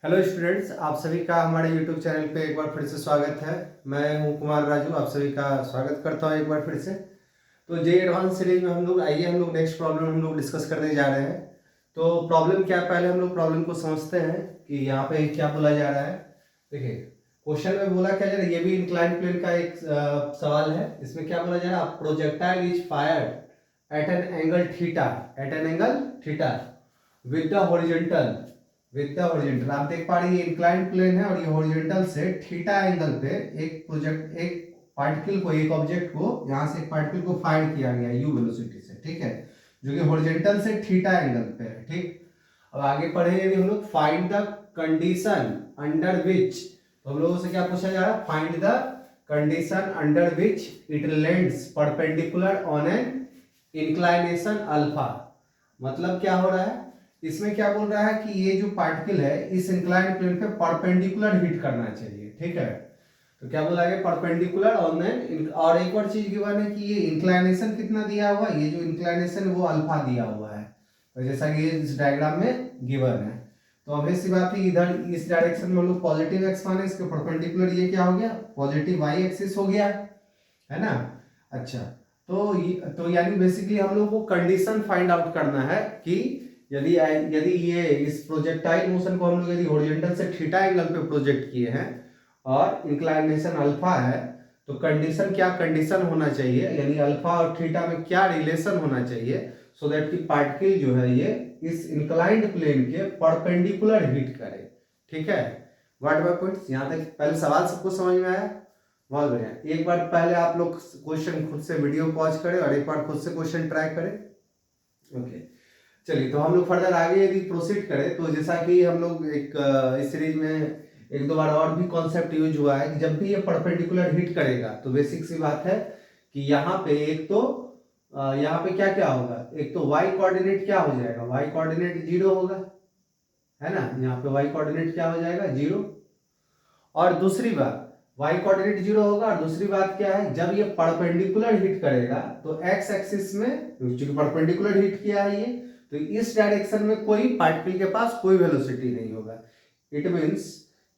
Hello students, आप सभी का हमारे यूट्यूब चैनल पे एक बार फिर से स्वागत है। मैं हूं कुमार राजू, आप सभी का स्वागत करता हूं एक बार फिर से। तो जे एडवांस सीरीज में हम लोग नेक्स्ट प्रॉब्लम डिस्कस करने जा रहे हैं। तो प्रॉब्लम क्या है, पहले हम लोग प्रॉब्लम को समझते हैं कि यहाँ पे क्या बोला जा रहा है। देखिए, क्वेश्चन में बोला क्या जा रहा है, ये भी इंक्लाइन प्लेन का एक सवाल है। इसमें क्या बोला जा रहा है, projectile is fired eight an angle theta with the horizontal. आप देख पा रहे हैं ये इंक्लाइंड प्लेन है और ये हॉरिजॉन्टल से थीटा एंगल पे एक पार्टिकल को, एक ऑब्जेक्ट को, यहाँ से एक पार्टिकल को फायर किया गया यू वेलोसिटी से, ठीक है, जो कि हॉरिजॉन्टल से थीटा एंगल पे है। ठीक, अब आगे पढ़े यदि हम लोग find the condition under which, तो हम लोगों से क्या पूछा जा रहा है, find the condition under which it lends perpendicular on an inclination alpha. मतलब क्या हो रहा है, इसमें क्या बोल रहा है कि ये जो पार्टिकल है इस इंक्लाइंड प्लेन पे परपेंडिकुलर हिट करना चाहिए, ठीक है। तो क्या बोला गया, परपेंडिकुलर ऑन एन, और एक और चीज गिवन है कि ये इंक्लाइनेशन कितना दिया हुआ है, ये जो इंक्लाइनेशन है वो अल्फा दिया हुआ है, तो जैसा कि इस डायग्राम में गिवन है। तो ऑब्वियस सी बात है, इधर इस डायरेक्शन में हम लोग पॉजिटिव एक्स माने, इसके परपेंडिकुलर ये क्या हो गया, पॉजिटिव वाई एक्सिस हो गया, है ना। अच्छा, तो यानी बेसिकली हम लोग को कंडीशन फाइंड आउट करना है कि यदि यदि ये इस प्रोजेक्टाइल मोशन को हम लोग यदि हॉरिजॉन्टल से थीटा एंगल पे प्रोजेक्ट किए हैं और इंक्लाइनेशन अल्फा है, तो कंडीशन क्या कंडीशन होना चाहिए, यानी अल्फा और थीटा में क्या रिलेशन होना चाहिए, सो दैट कि पार्टिकल जो है ये इस इंक्लाइंड प्लेन के परपेंडिकुलर हिट करे, ठीक है। व्हाट माय पॉइंट्स, यहां तक पहले सवाल सबको समझ में आया? बहुत बढ़िया। एक बार पहले आप लोग क्वेश्चन खुद से वीडियो पॉज करें और एक बार खुद से क्वेश्चन ट्राई करें। ओके, चलिए, तो हम लोग फर्दर आगे यदि प्रोसीड करें तो जैसा कि हम लोग इस सीरीज में एक दो बार और भी कॉन्सेप्ट यूज हुआ है कि जब भी ये परपेंडिकुलर हिट करेगा तो बेसिक सी बात है कि यहाँ पे एक तो यहाँ पे क्या क्या होगा, एक तो y कोऑर्डिनेट क्या हो जाएगा, y कोऑर्डिनेट 0 होगा, है ना। यहाँ पे y कोऑर्डिनेट क्या हो जाएगा, 0। और दूसरी बात, y कोऑर्डिनेट 0 होगा, और दूसरी बात क्या है, जब ये परपेंडिकुलर हिट करेगा तो x एक्सिस में, क्योंकि परपेंडिकुलर हिट किया है ये, तो इस डायरेक्शन में कोई पार्टिकल के पास कोई वेलोसिटी नहीं होगा। इट मींस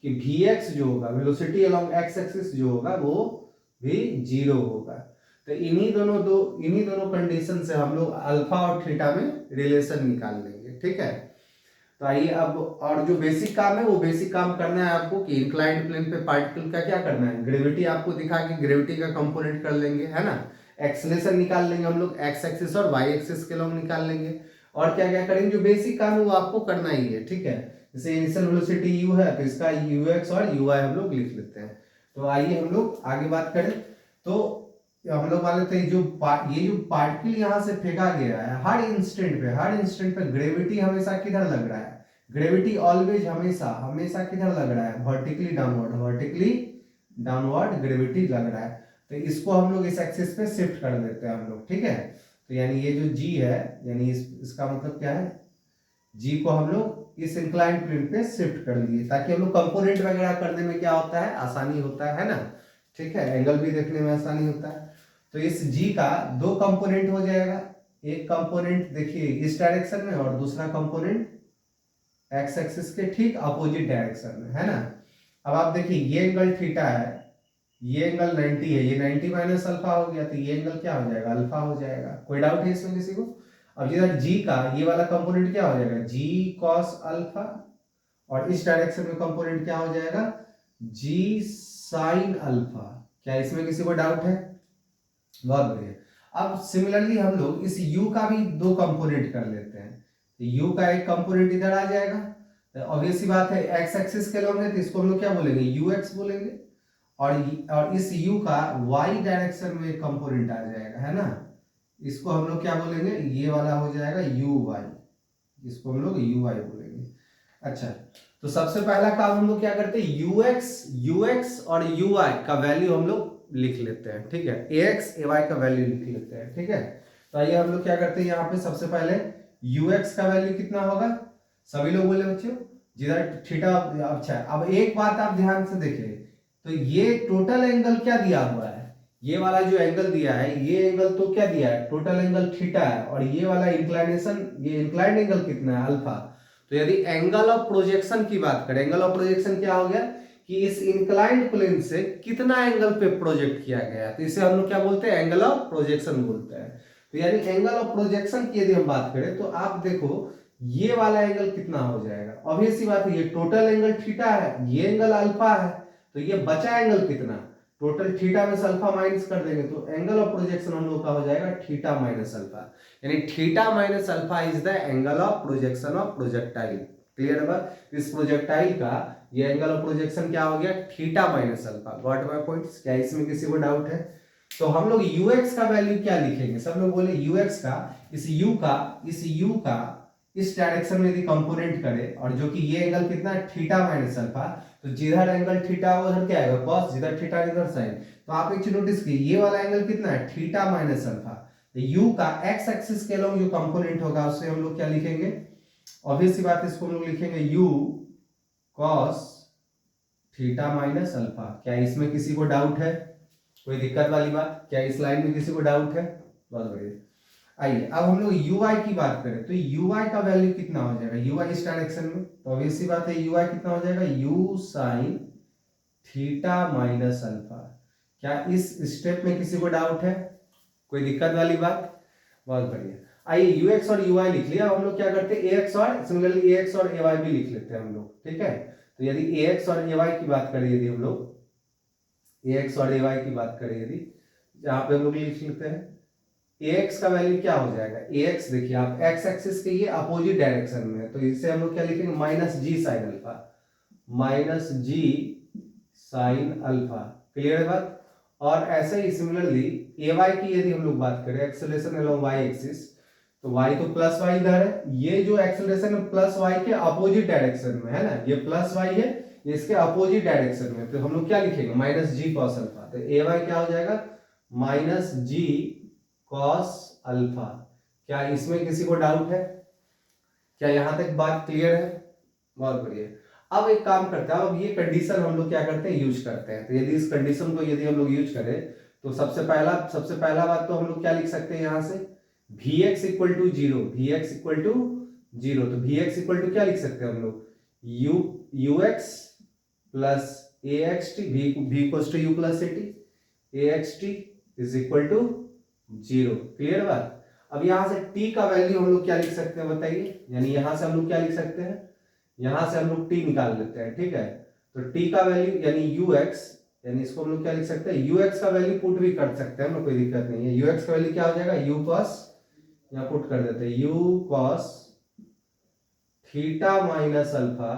कि vx जो होगा, वेलोसिटी अलोंग x एक्सिस जो होगा वो भी 0 होगा। तो इन्हीं दोनों कंडीशन से हम लोग अल्फा और थीटा में रिलेशन निकाल लेंगे, ठीक है। तो आइए अब, और जो बेसिक काम है वो बेसिक काम करना है आपको कि इंक्लाइंड प्लेन पे पार्टिकल का क्या करना है, ग्रेविटी आपको दिखा के ग्रेविटी का कंपोनेंट कर लेंगे, है ना। एक्सेलरेशन निकाल लेंगे हम लोग, एक्स एक्सिस और वाई एक्सिस के लोग निकाल लेंगे, और क्या क्या करेंगे, जो बेसिक काम है वो आपको करना ही है, ठीक है। जैसे इनिशियल वेलोसिटी u है तो इसका ux और uy हम लोग लिख लेते हैं। तो आइए हम लोग आगे बात करें। तो हम लोग मान लेते हैं ये जो पार्टिकल यहाँ से फेंका गया है, हर इंस्टेंट पे ग्रेविटी हमेशा किधर लग रहा है, ग्रेविटी ऑलवेज हमेशा किधर लग रहा है, वर्टिकली डाउनवर्ड ग्रेविटी लग रहा है। तो इसको हम लोग इस एक्सिस पे शिफ्ट कर देते हैं हम लोग, ठीक है। तो यानी ये जो g है, यानी इसका मतलब क्या है, g को हम लोग इस इंक्लाइंड प्लेन पे शिफ्ट कर दिए ताकि हम लोग कंपोनेंट वगैरह करने में क्या होता है, आसानी होता है ना, ठीक है, एंगल भी देखने में आसानी होता है। तो इस g का दो कंपोनेंट हो जाएगा, एक कंपोनेंट देखिए इस डायरेक्शन में और दूसरा कंपोनेंट एक्स एक्सिस के ठीक अपोजिट डायरेक्शन में, है ना। अब आप देखिए ये एंगल थीटा है, ये एंगल 90 है, ये 90 माइनस अल्फा हो गया, तो ये एंगल क्या हो जाएगा, अल्फा हो जाएगा। कोई डाउट है इसमें किसी को? अब इधर g का ये वाला कंपोनेंट क्या हो जाएगा, g cos अल्फा, और इस डायरेक्शन में कंपोनेंट क्या हो जाएगा, g sin अल्फा। क्या इसमें किसी को डाउट है? बहुत बढ़िया। अब सिमिलरली हम लोग इस u का भी दो कंपोनेंट कर लेते हैं। तो u का एक कंपोनेंट इधर आ जाएगा, तो ऑब्वियस सी बात है x एक्सिस के लोग हैं तो इसको हम लोग क्या बोलेंगे, ux बोलेंगे, और इस u का y डायरेक्शन में एक कंपोनेंट आ जाएगा, है ना। इसको हम लोग क्या बोलेंगे, ये वाला हो जाएगा uy, इसको हम लोग uy बोलेंगे। अच्छा, तो सबसे पहला काम हम लोग क्या करते हैं, ux और uy का वैल्यू हम लोग लिख लेते हैं, ठीक है, ax ay का वैल्यू लिख लेते हैं, ठीक है। तो आइए हम लोग क्या करते हैं, यहाँ पे सबसे पहले ux का वैल्यू कितना होगा, सभी लोग बोले बच्चों, जिधर थीटा। अच्छा, अब एक बात आप ध्यान से देखें, तो ये टोटल एंगल क्या दिया हुआ है, ये वाला जो एंगल दिया है, ये एंगल तो क्या दिया है, टोटल एंगल थीटा है, और ये वाला इंक्लाइनेशन, ये इंक्लाइंड एंगल कितना है, अल्फा। तो यदि एंगल ऑफ प्रोजेक्शन की बात करें, एंगल ऑफ प्रोजेक्शन क्या हो गया कि इस इंक्लाइंड प्लेन से कितना एंगल पे प्रोजेक्ट किया गया है, तो इसे हम लोग क्या बोलते हैं, एंगल ऑफ प्रोजेक्शन बोलते हैं। तो यानी एंगल ऑफ प्रोजेक्शन की यदि हम बात करें तो आप देखो ये वाला एंगल कितना हो जाएगा, ऑब्वियस सी बात है ये टोटल एंगल थीटा है, ये एंगल अल्फा है, तो ये बचा एंगल कितना, टोटल थीटा में से अल्फा माइनस कर देंगे तो एंगल ऑफ प्रोजेक्शन हम लोग का हो जाएगा थीटा माइनस अल्फा, यानी theta minus alpha is the angle of projection of projectile. Clear है बात, इस प्रोजेक्टाइल का ये एंगल ऑफ प्रोजेक्शन क्या हो गया, theta minus alpha. Got my points, क्या इसमें किसी को डाउट है? तो हम लोग ux का वैल्यू क्या लिखेंगे, सब लोग बोले ux का, इस u का इस डायरेक्शन में यदि कंपोनेंट करें और जो कि ये एंगल कितना है थीटा माइनस अल्फा, तो जिधर एंगल थीटा उधर क्या आएगा cos, जिधर थीटा इधर sin। तो आप एक चीज नोटिस कीजिए ये वाला एंगल कितना है थीटा माइनस अल्फा, तो u का x एक्सिस के अलोंग जो कंपोनेंट होगा उससे हम लोग क्या लिखेंगे, ऑब्वियस सी बात है इसको हम लोग लिखेंगे u cos theta minus alpha. क्या इसमें किसी को डाउट है, कोई दिक्कत वाली बात, क्या इस लाइन में किसी को डाउट है? बहुत बढ़िया। आइए अब हम लोग ui की बात करें तो ui का वैल्यू कितना हो जाएगा, ui इस डायरेक्शन में, तो ऑब्वियस सी बात है ui कितना हो जाएगा u sin theta minus alpha. क्या इस स्टेप में किसी को डाउट है, कोई दिक्कत वाली बात? बहुत बढ़िया। आइए ux और ui लिख लिया, हम लोग क्या करते हैं ax और सिमिलरली ax और ay भी लिख लेते हैं हम लोग, ठीक है। तो यदि ax और ay की बात करें, यदि हम लोग ax और ay की बात करें, यदि जहां पे हम लोग लिख लेते हैं ax का वैल्यू क्या हो जाएगा, ax देखिए आप x एक्सिस के ये अपोजिट डायरेक्शन में है, तो इसे हम लोग क्या लिखेंगे माइनस जी साइन अल्फा, माइनस जी साइन अल्फा। क्लियर है बात? और ऐसे ही सिमिलरली ay की यदि हम लोग बात करें एक्सेलरेशन अलोंग y एक्सिस, तो y तो प्लस y इधर है, ये जो एक्सेलरेशन है प्लस y के अपोजिट डायरेक्शन में है ना, ये प्लस y है, ये इसके अपोजिट डायरेक्शन में, तो हम लोग क्या लिखेंगे माइनस जी कॉस अल्फा। तो ay क्या हो जाएगा माइनस जी कॉस अल्फा। क्या इसमें किसी को डाउट है, क्या यहां तक बात क्लियर है? बहुत बढ़िया। अब एक काम करते हैं, अब ये कंडीशन हम लोग क्या करते हैं यूज करते हैं, तो यदि इस कंडीशन को यदि हम लोग यूज करें तो सबसे पहला बात तो हम लोग क्या लिख सकते हैं यहां से vx equal to zero, vx equal to zero, तो vx इक्वल टू क्या लिख सकते हैं हम लोग ux plus axt, v equals to u plus at, axt is equal to zero. Clear बात? अब यहां से t का वैल्यू हम लोग क्या लिख सकते हैं बताइए, यानी यहां से हम लोग क्या लिख सकते हैं, यहां से हम लोग t निकाल लेते हैं, ठीक है। तो t का वैल्यू यानी ux, यानी इसको हम लोग क्या लिख सकते हैं ux का वैल्यू पुट भी कर सकते हैं हम लोग, कोई दिक्कत नहीं है। ux का वैल्यू क्या हो जाएगा u cos, यहां पुट कर देते हैं u cos theta minus alpha.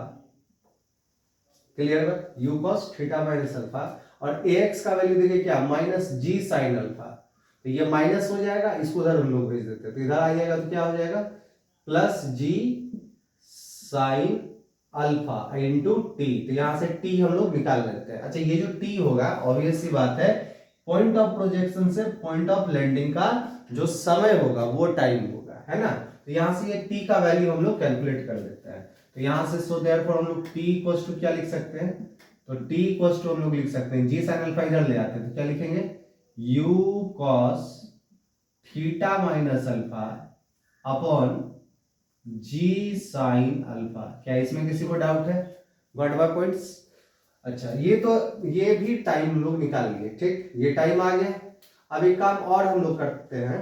Clear बात, u cos theta minus alpha, और ax का वैल्यू देखिए क्या माइनस जी साइन अल्फा, तो ये माइनस हो जाएगा, इसको उधर हम लोग भेज देते हैं, तो इधर आ जाएगा तो क्या हो जाएगा प्लस जी साइन अल्फा इंटू टी, तो यहां से टी हम लोग निकाल लेते हैं। अच्छा ये जो टी होगा ऑब्वियस सी बात है पॉइंट ऑफ प्रोजेक्शन से पॉइंट ऑफ लैंडिंग का जो समय होगा वो टाइम होगा, है ना। तो यहां से ये टी का वैल्यू हम लोग कैलकुलेट कर लेते हैं, तो यहां से सो देयरफॉर हम लोग टी इक्वल्स टू क्या लिख सकते हैं, तो टी इक्वल्स टू हम लोग लिख सकते हैं जी साइन अल्फा इधर ले आते हैं, तो क्या लिखेंगे u cos theta minus alpha upon g sine alpha. क्या इसमें किसी को डाउट है? Got my points? अच्छा ये भी टाइम हम लोग निकाल लिए, ठीक, ये टाइम आ गया। अब एक काम और हम लोग करते हैं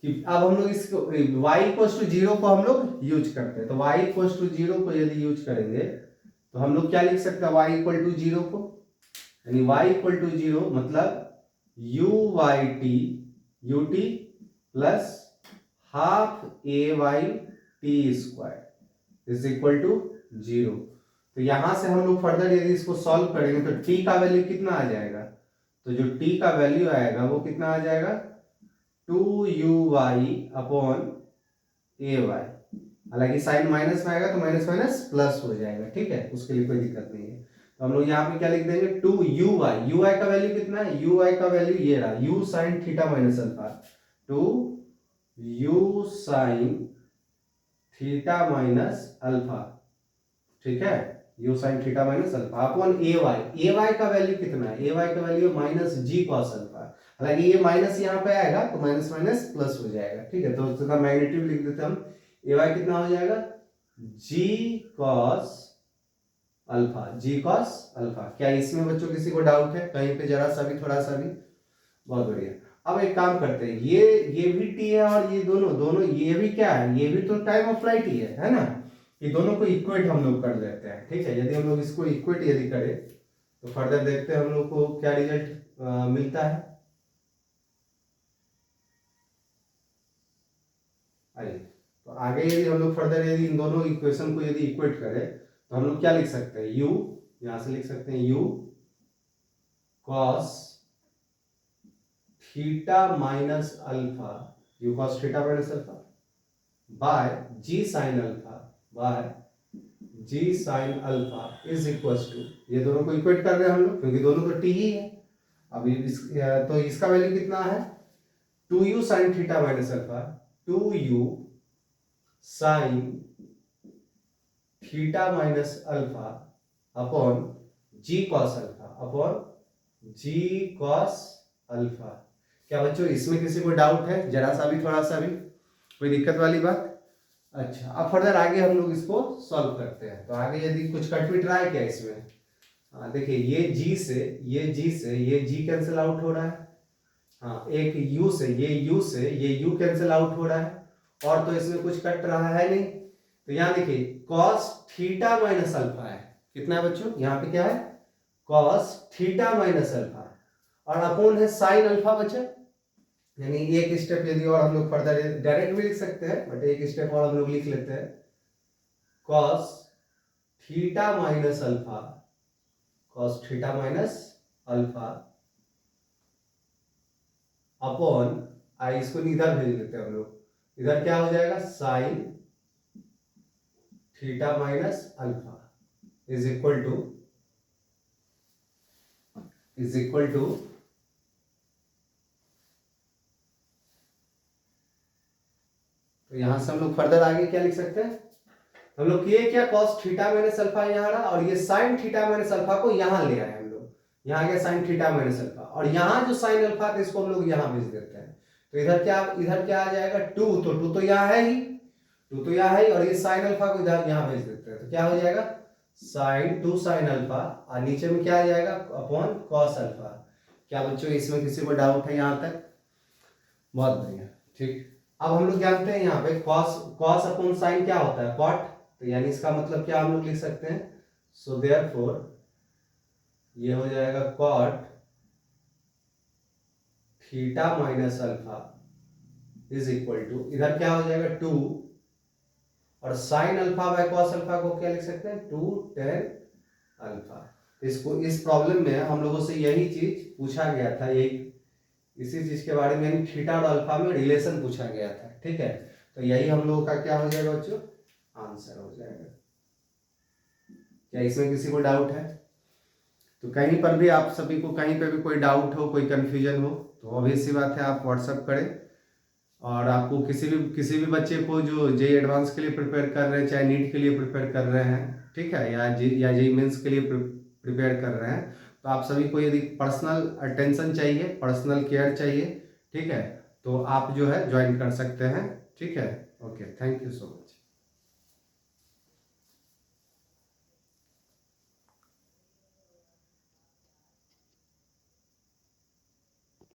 कि अब हम लोग इसको y इक्वल्स टू जीरो को हम लोग यूज करते हैं, तो y इक्वल्स टू जीरो को यदि यूज करेंगे तो हम लोग क्या लिख सकते हैं y इक्वल टू जीरो को, यानी y इक्वल टू जीरो मतलब u y t u t plus half a y t square is equal to zero. तो यहां से हम लोग फर्दर यदि इसको सॉल्व करेंगे तो t का वैल्यू कितना आ जाएगा, तो जो t का वैल्यू आएगा वो कितना आ जाएगा 2uy अपॉन ay, हालांकि साइन माइनस में आएगा तो माइनस माइनस प्लस हो जाएगा, ठीक है, उसके लिए कोई दिक्कत नहीं है। तो हम लोग यहाँ पे क्या लिख देंगे 2uy का वैल्यू कितना है, uy का वैल्यू ये रहा u sign theta minus alpha, 2u sign theta minus alpha, ठीक है, u sign theta minus alpha upon ay का वैल्यू कितना है, ay का वैल्यू माइनस जी कॉस अल्फा, हालांकि ये माइनस यहाँ पे आएगा तो माइनस माइनस प्लस हो जाएगा, ठीक है। तो इसका मैग्नीट्यूड लिख देते हैं हम, ay कितना हो जाएगा जी कॉस अल्फा, जी कॉस अल्फा। क्या इसमें बच्चों किसी को डाउट है कहीं पे, जरा सा भी, थोड़ा सा भी? बहुत बढ़िया। अब एक काम करते हैं, ये भी टी है और ये दोनों दोनों ये भी क्या है, ये भी तो टाइम ऑफ फ्लाइट ही है ना। ये दोनों को इक्वेट हम लोग कर लेते हैं, ठीक है। यदि हम लोग इसको इक्वेट यदि करें तो फर्दर देखते हैं हम लोग को क्या रिजल्ट मिलता है। आइए, तो आगे यदि हम लोग फर्दर यदि इन दोनों इक्वेशन को यदि इक्वेट करें तो हम लोग क्या लिख सकते हैं, u, यहां से लिख सकते हैं u cos theta minus alpha, u cos theta minus alpha by g sin alpha, by g sin alpha is equal to, ये दोनों को इक्वेट कर रहे हैं हम लोग क्योंकि दोनों तो t ही है। अब तो इसका वैल्यू कितना है, 2u sin theta minus alpha, 2u sin theta minus alpha upon g cos alpha, upon g cos alpha. क्या बच्चों इसमें किसी को डाउट है, जरा सा भी, थोड़ा सा भी, कोई दिक्कत वाली बात? अच्छा, अब फर्दर आगे हम लोग इसको सॉल्व करते हैं। तो आगे यदि कुछ कट पिट रहा है क्या इसमें? हाँ देखिए, ये जी से ये जी कैंसिल आउट हो रहा है। हाँ, एक u से ये u कैंसिल आउट हो रहा है, और तो इसमें कुछ कट रहा है नहीं। तो यहाँ देखिए cos थीटा माइनस अल्फा है, कितना है बच्चों, यहाँ पे क्या है, cos थीटा माइनस अल्फा, और अपोन है साइन अल्फा बच्चा। यानी एक स्टेप यदि और हम लोग फर्दर डायरेक्ट भी लिख सकते हैं, बट एक स्टेप और हम लोग लिख लेते हैं, cos theta minus alpha, cos theta minus alpha upon, आई इसको इधर भेज देते हैं हम लोग, इधर क्या हो जाएगा, sine theta minus alpha is equal to तो यहां से हम लोग फर्दर आगे क्या लिख सकते हैं, हम लोग किए क्या, cos थीटा माइनस अल्फा यहाँ रहा, और ये साइन थीटा माइनस अल्फा को यहाँ ले आए हम लोग, यहाँ गया साइन थीटा माइनस अल्फा, और यहाँ जो साइन अल्फा था इसको हम लोग यहाँ भेज देते हैं। तो इधर क्या आ जाएगा, 2, तो 2 तो यहाँ है ही, 2 तो यहाँ है, और ये साइन अल्फा को इधर यहाँ भेज देते हैं। तो क्या हो जाएगा, साइन 2 साइन अल्फा, और नीचे में क्या आ जाएगा, अपॉन कॉस अल्फा। क्या बच्चों इसमें किसी को डाउट है यहाँ तक? बहुत बढ़िया, ठीक। अब हम लोग जानते हैं यहाँ पे कॉस अपॉन साइन क्या होता है, कॉट। तो यानी इसका मतलब क्या हम लोग लिख सकते हैं, सो देयरफॉर ये हो जाएगा cot theta minus alpha is equal to, इधर क्या हो जाएगा 2, और sine alpha by cos alpha को क्या लिख सकते हैं, 2 tan अल्फा। इसको इस प्रॉब्लम में हम लोगों से यही चीज पूछा गया था, यही इसी चीज के बारे में, थीटा और अल्फा में रिलेशन पूछा गया था, ठीक है। तो यही हम लोगों का क्या हो जाएगा बच्चों, आंसर हो जाएगा। क्या इसमें किसी को डाउट है? तो कहीं पर भी आप सभी को कहीं पे भी कोई डाउट हो, कोई कंफ्यूजन हो, तो ऑब्वियस सी बात है आप व्हाट्सअप करें। और आपको किसी भी बच्चे को जो जेई एडवांस के लिए प्रिपेयर कर रहे हैं, चाहे नीट के लिए प्रिपेयर कर रहे हैं, ठीक है, या जेई मेंस के लिए प्रिपेयर कर रहे हैं, तो आप सभी को यदि पर्सनल अटेंशन चाहिए, पर्सनल केयर चाहिए, ठीक है, तो आप जो है ज्वाइन कर सकते हैं, ठीक है। Okay, thank you so much.